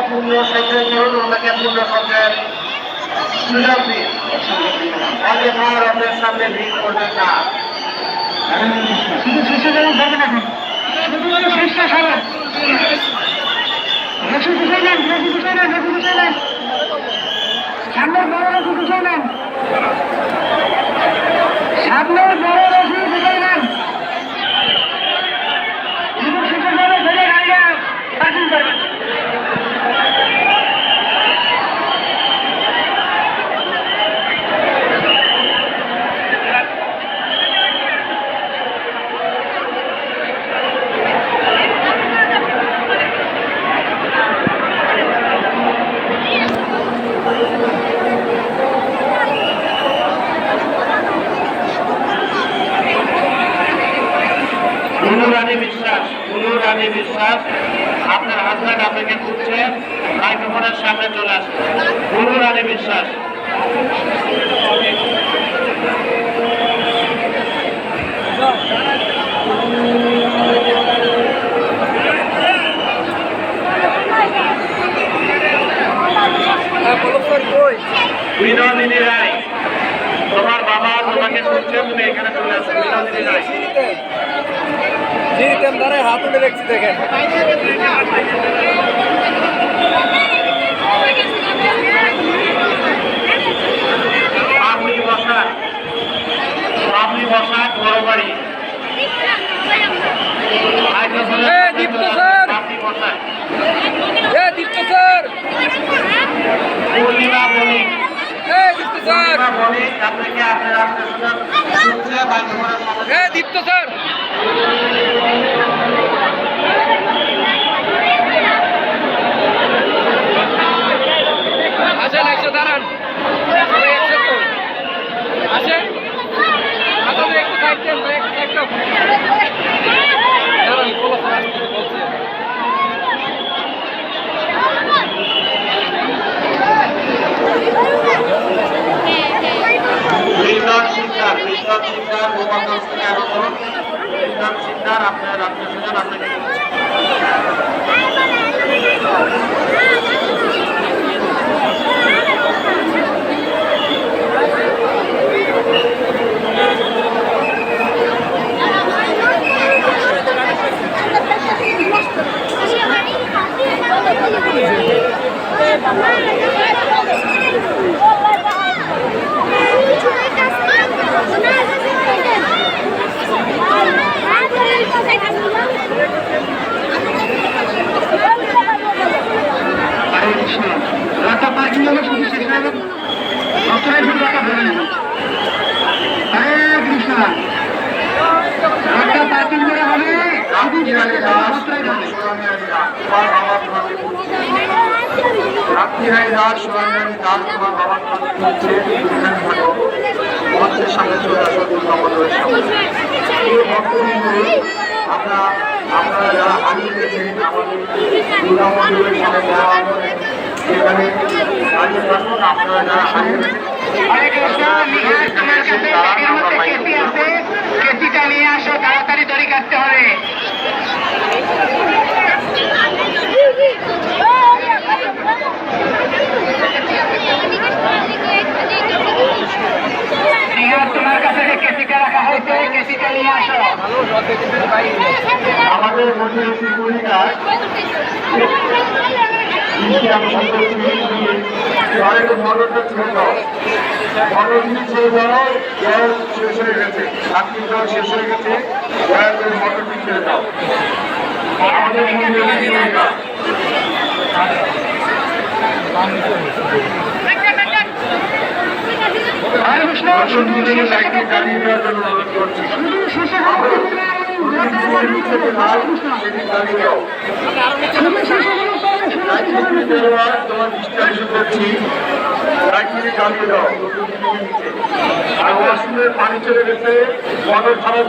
পূর্ণ সংখ্যায় করুন, ওনাকে পূর্ণ সংখ্যায় সুযোগ দিন। আগে আমার আপনার সামনে ভিড় করবেন না। সামনের বড় রসি গুছাই নেন, সামনের বড় রসি গুছাই নেন। গাড়িটা পার্কিং করবেন। রানী বিশ্বাস, আপনার হাজব্যান্ড আপনাকে খুঁজছে, মাইক্রোফোনের সামনে চলে আসবে। রানী বিশ্বাস। বিনোদিনী রায়, তোমার বাবা তোমাকে খুঁজছে, তুমি এখানে চলে আসো। বিনোদিনী রায় হাত তুলে দেখছি, দেখেন আপনি বসা বড় বাড়ি দীপ্ত স্যার, দীপ্ত স্যার, পূর্ণিমা বণিক, দীপ্ত স্যার, আপনাকে আপনার দীপ্ত স্যার। আসেন, একশো দাঁড়ান, সবাই একশো তো আসেন। আপনাদের একটু সাইড দেন, একটু দাঁড়ান, বলছি। আপনার আত্মীয়-স্বজন আপনাকে রাত্রিহাই দাস সোহানি দাস তোমার বাবার মঞ্চের সামনে চলে আসো। আমরা আপনারা যারা হারিয়ে গেছেন আমাদের দুর্গা মন্দিরের সামনে সেখানে হারিয়ে থাকুন। আপনারা যারা হারিয়ে গেছেন কেসিটা নিয়ে আসো, তাড়াতাড়ি দড়ি কাটতে হবে। তৈরি কাজ আরেকটা মোটরটা ছেড়ে দাও, মোটর ছেড়ে দাও, জল শেষ হয়ে গেছে, আপনি জল শেষ হয়ে গেছে, দয়া করে মোটরটি ছেড়ে দাও। আমাদের মন্দিরের ভূমিকা লাইটটি জ্বালিয়ে দেওয়ার জন্য অনুরোধ করছি। তোমার দৃষ্টি আকর্ষণ করছি, লাইটটি জ্বালিয়ে দাও। আর ওয়াশরুমের পানি চলে গেছে, মোটর ছাড়ার